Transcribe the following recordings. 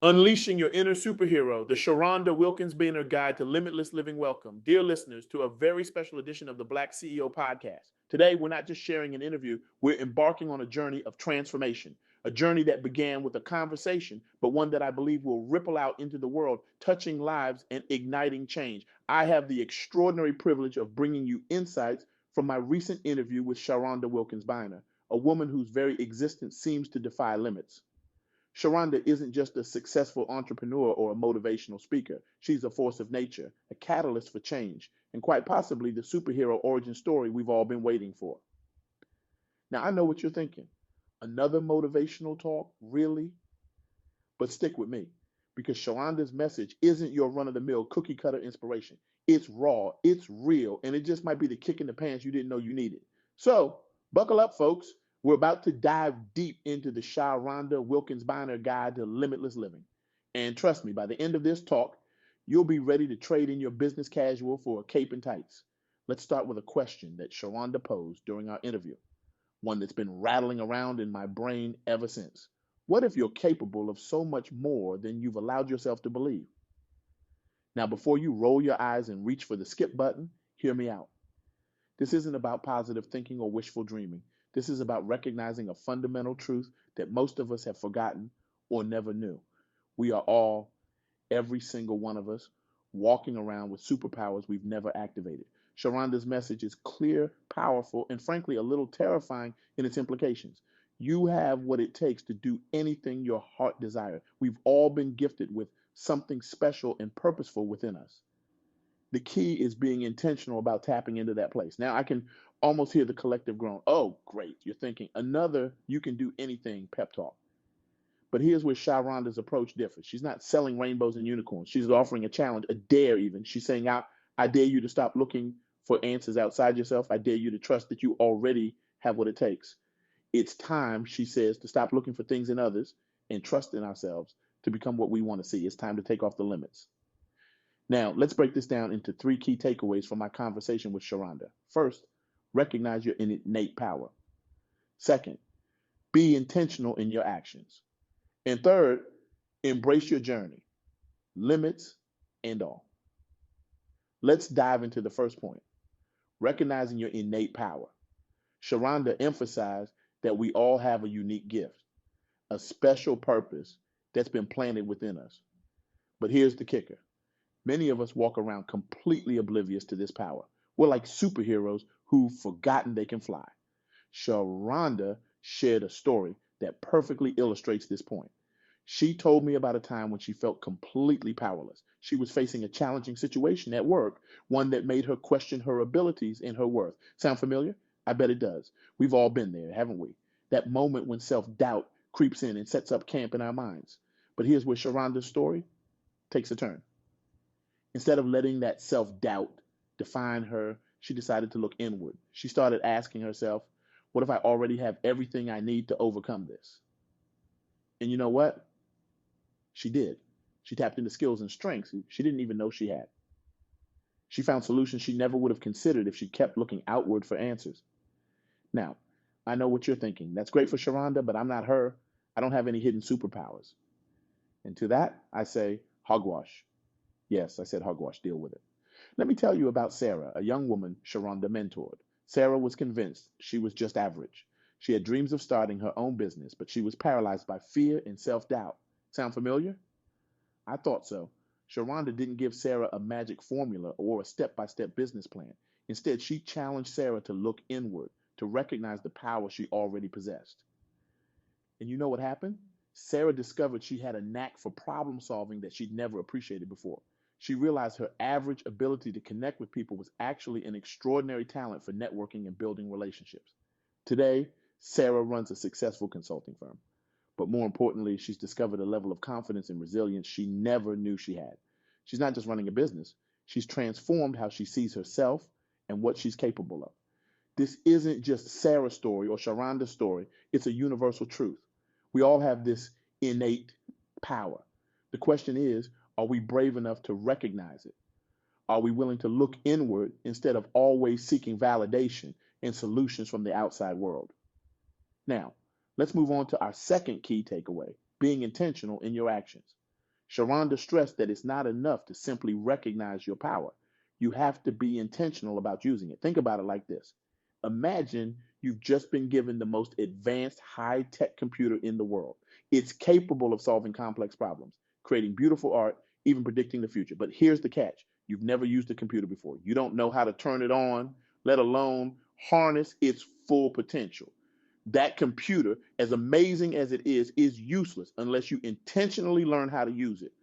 Unleashing Your Inner Superhero, the Sha'Rhonda Wilkins-Byner Guide to Limitless Living. Welcome, dear listeners, to a very special edition of the Black CEO Podcast. Today, we're not just sharing an interview, we're embarking on a journey of transformation, a journey that began with a conversation, but one that I believe will ripple out into the world, touching lives and igniting change. I have the extraordinary privilege of bringing you insights from my recent interview with Sha'Rhonda Wilkins-Byner, a woman whose very existence seems to defy limits. Sha'Rhonda isn't just a successful entrepreneur or a motivational speaker. She's a force of nature, a catalyst for change, and quite possibly the superhero origin story we've all been waiting for. Now, I know what you're thinking. Another motivational talk? Really? But stick with me, because Sha'Rhonda's message isn't your run-of-the-mill cookie-cutter inspiration. It's raw, it's real, and it just might be the kick in the pants you didn't know you needed. So, buckle up, folks. We're about to dive deep into the Sha'Rhonda Wilkins-Byner Guide to Limitless Living. And trust me, by the end of this talk, you'll be ready to trade in your business casual for a cape and tights. Let's start with a question that Sha'Rhonda posed during our interview, one that's been rattling around in my brain ever since. What if you're capable of so much more than you've allowed yourself to believe? Now, before you roll your eyes and reach for the skip button, hear me out. This isn't about positive thinking or wishful dreaming. This is about recognizing a fundamental truth that most of us have forgotten or never knew. We are all, every single one of us, walking around with superpowers we've never activated. Sha'Rhonda's message is clear, powerful, and frankly, a little terrifying in its implications. You have what it takes to do anything your heart desires. We've all been gifted with something special and purposeful within us. The key is being intentional about tapping into that place. Now, I can almost hear the collective groan. Oh, great. You're thinking another you can do anything pep talk. But here's where Sha'Rhonda's approach differs. She's not selling rainbows and unicorns. She's offering a challenge, a dare even. She's saying, I dare you to stop looking for answers outside yourself. I dare you to trust that you already have what it takes. It's time, she says, to stop looking for things in others and trust in ourselves to become what we want to see. It's time to take off the limits. Now, let's break this down into three key takeaways from my conversation with Sha'Rhonda. First, recognize your innate power. Second, be intentional in your actions. And third, embrace your journey, limits and all. Let's dive into the first point, recognizing your innate power. Sha'Rhonda emphasized that we all have a unique gift, a special purpose that's been planted within us. But here's the kicker. Many of us walk around completely oblivious to this power. We're like superheroes who've forgotten they can fly. Sha'Rhonda shared a story that perfectly illustrates this point. She told me about a time when she felt completely powerless. She was facing a challenging situation at work, one that made her question her abilities and her worth. Sound familiar? I bet it does. We've all been there, haven't we? That moment when self-doubt creeps in and sets up camp in our minds. But here's where Sha'Rhonda's story takes a turn. Instead of letting that self-doubt define her, she decided to look inward. She started asking herself, what if I already have everything I need to overcome this? And you know what? She did. She tapped into skills and strengths she didn't even know she had. She found solutions she never would have considered if she kept looking outward for answers. Now, I know what you're thinking. That's great for Sha'Rhonda, but I'm not her. I don't have any hidden superpowers. And to that, I say, hogwash. Yes, I said hogwash, deal with it. Let me tell you about Sarah, a young woman Sha'Rhonda mentored. Sarah was convinced she was just average. She had dreams of starting her own business, but she was paralyzed by fear and self-doubt. Sound familiar? I thought so. Sha'Rhonda didn't give Sarah a magic formula or a step-by-step business plan. Instead, she challenged Sarah to look inward, to recognize the power she already possessed. And you know what happened? Sarah discovered she had a knack for problem solving that she'd never appreciated before. She realized her average ability to connect with people was actually an extraordinary talent for networking and building relationships. Today, Sarah runs a successful consulting firm. But more importantly, she's discovered a level of confidence and resilience she never knew she had. She's not just running a business, she's transformed how she sees herself and what she's capable of. This isn't just Sarah's story or Sha'Rhonda's story, it's a universal truth. We all have this innate power. The question is, are we brave enough to recognize it? Are we willing to look inward instead of always seeking validation and solutions from the outside world? Now, let's move on to our second key takeaway, being intentional in your actions. Sha'Rhonda stressed that it's not enough to simply recognize your power. You have to be intentional about using it. Think about it like this. Imagine you've just been given the most advanced high-tech computer in the world. It's capable of solving complex problems, creating beautiful art, even predicting the future. But here's the catch. You've never used a computer before. You don't know how to turn it on, let alone harness its full potential. That computer, as amazing as it is useless unless you intentionally learn how to use it.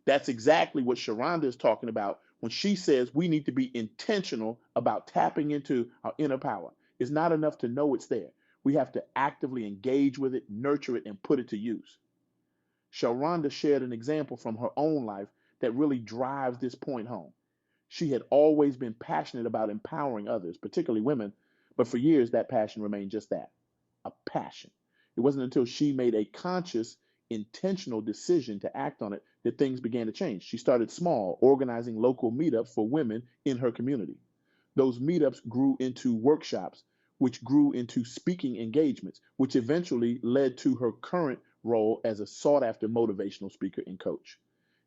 That's exactly what Sha'Rhonda is talking about when she says we need to be intentional about tapping into our inner power. It's not enough to know it's there. We have to actively engage with it, nurture it, and put it to use. Sha'Rhonda shared an example from her own life that really drives this point home. She had always been passionate about empowering others, particularly women, but for years that passion remained just that, a passion. It wasn't until she made a conscious, intentional decision to act on it that things began to change. She started small, organizing local meetups for women in her community. Those meetups grew into workshops, which grew into speaking engagements, which eventually led to her current role as a sought after motivational speaker and coach.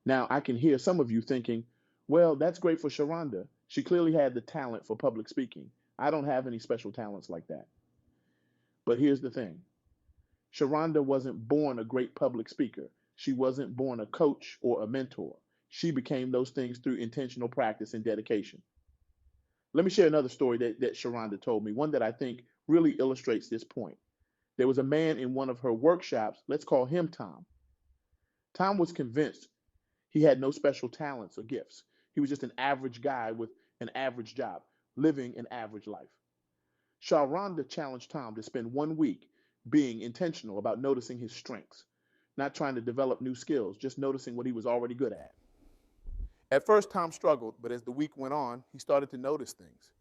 Now, I can hear some of you thinking, well, that's great for Sha'Rhonda. She clearly had the talent for public speaking. I don't have any special talents like that. But here's the thing. Sha'Rhonda wasn't born a great public speaker. She wasn't born a coach or a mentor. She became those things through intentional practice and dedication. Let me share another story that Sha'Rhonda told me, one that I think really illustrates this point. There was a man in one of her workshops, let's call him Tom. Tom was convinced he had no special talents or gifts. He was just an average guy with an average job, living an average life. Sha'Rhonda challenged Tom to spend 1 week being intentional about noticing his strengths, not trying to develop new skills, just noticing what he was already good at. At first, Tom struggled, but as the week went on, he started to notice things.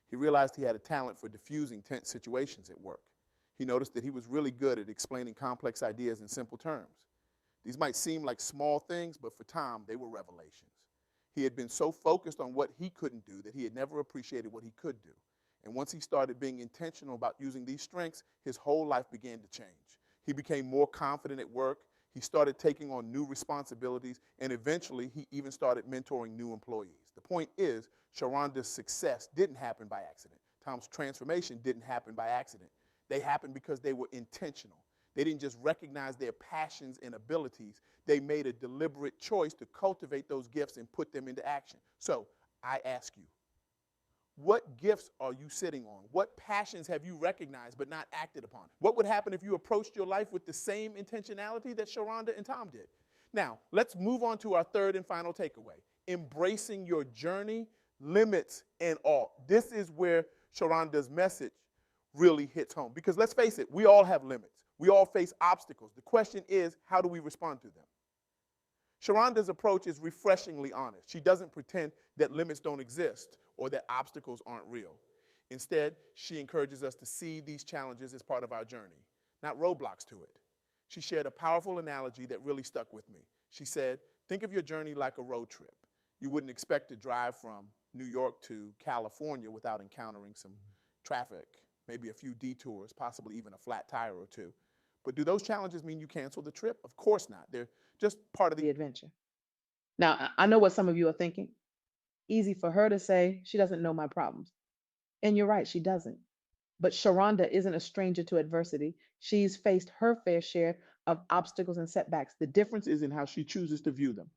He realized he had a talent for diffusing tense situations at work. He noticed that he was really good at explaining complex ideas in simple terms. These might seem like small things, but for Tom, they were revelations. He had been so focused on what he couldn't do that he had never appreciated what he could do. And once he started being intentional about using these strengths, his whole life began to change. He became more confident at work. He started taking on new responsibilities, and eventually he even started mentoring new employees. The point is, Sha'Rhonda's success didn't happen by accident. Tom's transformation didn't happen by accident. They happened because they were intentional. They didn't just recognize their passions and abilities. They made a deliberate choice to cultivate those gifts and put them into action. So I ask you, what gifts are you sitting on? What passions have you recognized but not acted upon? What would happen if you approached your life with the same intentionality that Sha'Rhonda and Tom did? Now, let's move on to our third and final takeaway. Embracing your journey, limits, and all. This is where Sha'Rhonda's message really hits home. Because let's face it, we all have limits. We all face obstacles. The question is, how do we respond to them? Sha'Rhonda's approach is refreshingly honest. She doesn't pretend that limits don't exist or that obstacles aren't real. Instead, she encourages us to see these challenges as part of our journey, not roadblocks to it. She shared a powerful analogy that really stuck with me. She said, think of your journey like a road trip. You wouldn't expect to drive from New York to California without encountering some traffic, maybe a few detours, possibly even a flat tire or two. But do those challenges mean you cancel the trip? Of course not. They're just part of the adventure. Now, I know what some of you are thinking. Easy for her to say she doesn't know my problems. And you're right, she doesn't. But Sha'Rhonda isn't a stranger to adversity. She's faced her fair share of obstacles and setbacks. The difference is in how she chooses to view them.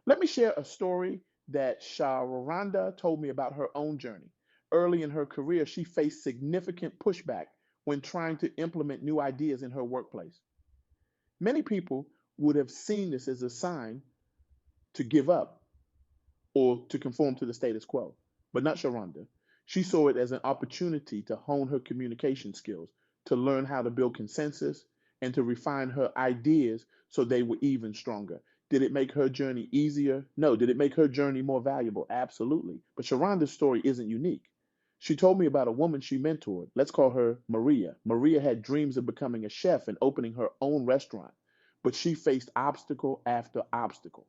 Let me share a story that Sha'Rhonda told me about her own journey. Early in her career, she faced significant pushback when trying to implement new ideas in her workplace. Many people would have seen this as a sign to give up or to conform to the status quo, but not Sha'Rhonda. She saw it as an opportunity to hone her communication skills, to learn how to build consensus, and to refine her ideas so they were even stronger. Did it make her journey easier? No. Did it make her journey more valuable? Absolutely. But Sha'Rhonda's story isn't unique. She told me about a woman she mentored. Let's call her Maria. Maria had dreams of becoming a chef and opening her own restaurant, but she faced obstacle after obstacle.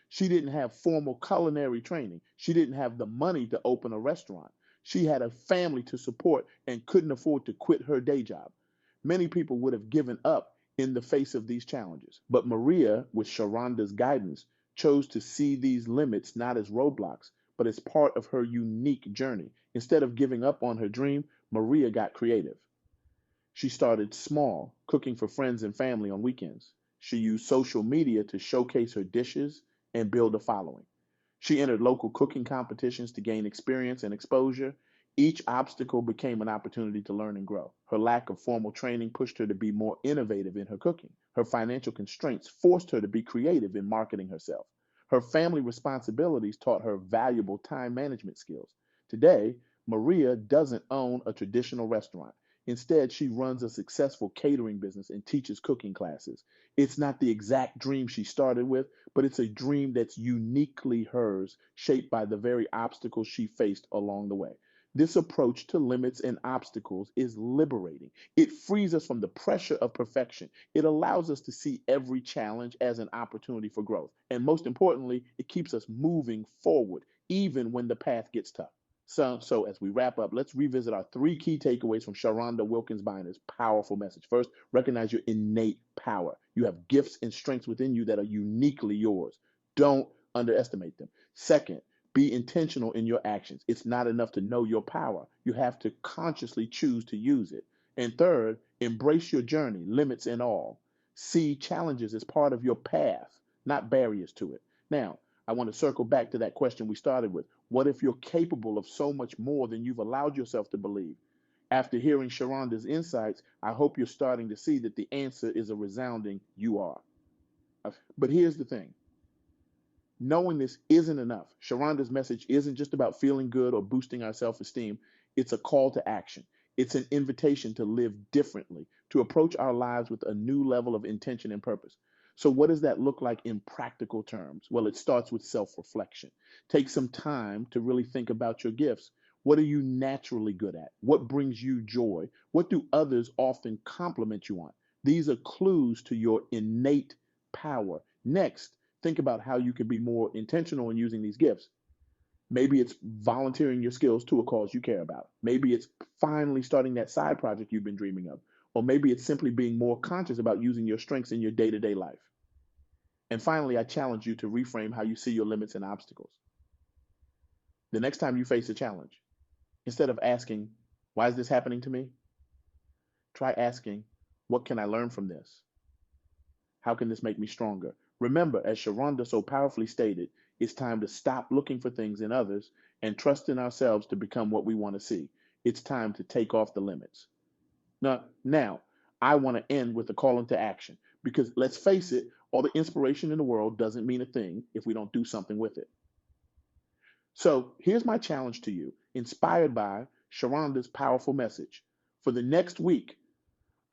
She didn't have formal culinary training. She didn't have the money to open a restaurant. She had a family to support and couldn't afford to quit her day job. Many people would have given up in the face of these challenges. But Maria, with Sha'Rhonda's guidance, chose to see these limits not as roadblocks, but as part of her unique journey. Instead of giving up on her dream, Maria got creative. She started small, cooking for friends and family on weekends. She used social media to showcase her dishes and build a following. She entered local cooking competitions to gain experience and exposure. Each obstacle became an opportunity to learn and grow. Her lack of formal training pushed her to be more innovative in her cooking. Her financial constraints forced her to be creative in marketing herself. Her family responsibilities taught her valuable time management skills. Today, Maria doesn't own a traditional restaurant. Instead, she runs a successful catering business and teaches cooking classes. It's not the exact dream she started with, but it's a dream that's uniquely hers, shaped by the very obstacles she faced along the way. This approach to limits and obstacles is liberating. It frees us from the pressure of perfection. It allows us to see every challenge as an opportunity for growth. And most importantly, it keeps us moving forward, even when the path gets tough. So as we wrap up, let's revisit our three key takeaways from Sha'Rhonda Wilkins-Byner's powerful message. First, recognize your innate power. You have gifts and strengths within you that are uniquely yours. Don't underestimate them. Second, be intentional in your actions. It's not enough to know your power. You have to consciously choose to use it. And third, embrace your journey, limits and all. See challenges as part of your path, not barriers to it. Now, I want to circle back to that question we started with. What if you're capable of so much more than you've allowed yourself to believe? After hearing Sha'Rhonda's insights, I hope you're starting to see that the answer is a resounding you are. But here's the thing. Knowing this isn't enough. Sha'Rhonda's message isn't just about feeling good or boosting our self-esteem. It's a call to action. It's an invitation to live differently, to approach our lives with a new level of intention and purpose. So what does that look like in practical terms? Well, it starts with self-reflection. Take some time to really think about your gifts. What are you naturally good at? What brings you joy? What do others often compliment you on? These are clues to your innate power. Next, think about how you can be more intentional in using these gifts. Maybe it's volunteering your skills to a cause you care about. Maybe it's finally starting that side project you've been dreaming of. Or maybe it's simply being more conscious about using your strengths in your day to day life. And finally, I challenge you to reframe how you see your limits and obstacles. The next time you face a challenge, instead of asking, why is this happening to me? Try asking, what can I learn from this? How can this make me stronger? Remember, as Sha'Rhonda so powerfully stated, it's time to stop looking for things in others and trust in ourselves to become what we want to see. It's time to take off the limits. Now, I want to end with a call into action because let's face it, all the inspiration in the world doesn't mean a thing if we don't do something with it. So here's my challenge to you, inspired by Sha'Rhonda's powerful message. For the next week,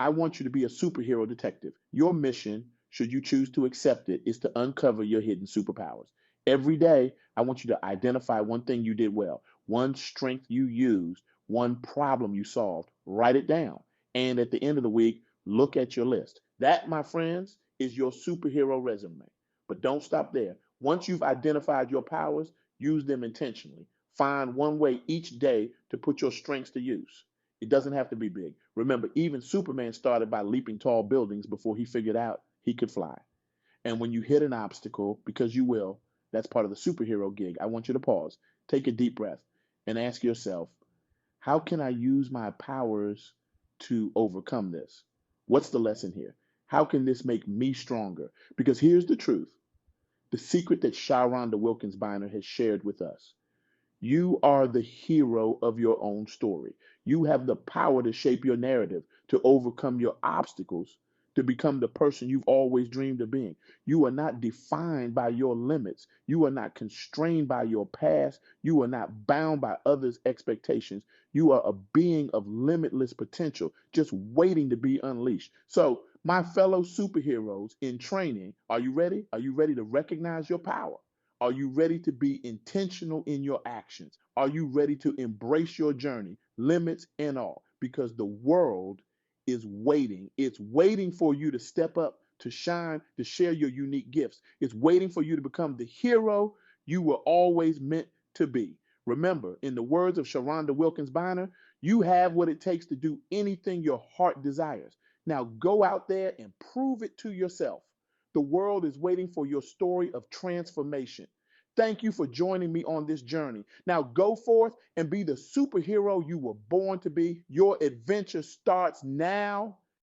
I want you to be a superhero detective. Your mission, should you choose to accept it, is to uncover your hidden superpowers. Every day, I want you to identify one thing you did well, one strength you used, one problem you solved. Write it down. And at the end of the week, look at your list. That, my friends, is your superhero resume. But don't stop there. Once you've identified your powers, use them intentionally. Find one way each day to put your strengths to use. It doesn't have to be big. Remember, even Superman started by leaping tall buildings before he figured out he could fly. And when you hit an obstacle, because you will, that's part of the superhero gig. I want you to pause, take a deep breath, and ask yourself, how can I use my powers to overcome this? What's the lesson here? How can this make me stronger? Because here's the truth, the secret that Sha'Rhonda Wilkins-Byner has shared with us. You are the hero of your own story. You have the power to shape your narrative, to overcome your obstacles, to become the person you've always dreamed of being. You are not defined by your limits. You are not constrained by your past. You are not bound by others' expectations. You are a being of limitless potential, just waiting to be unleashed. So, my fellow superheroes in training, are you ready? Are you ready to recognize your power? Are you ready to be intentional in your actions? Are you ready to embrace your journey, limits and all? Because the world is waiting. It's waiting for you to step up, to shine, to share your unique gifts. It's waiting for you to become the hero you were always meant to be. Remember, in the words of Sha'Rhonda Wilkins-Byner, you have what it takes to do anything your heart desires. Now go out there and prove it to yourself. The world is waiting for your story of transformation. Thank you for joining me on this journey. Now go forth and be the superhero you were born to be. Your adventure starts now.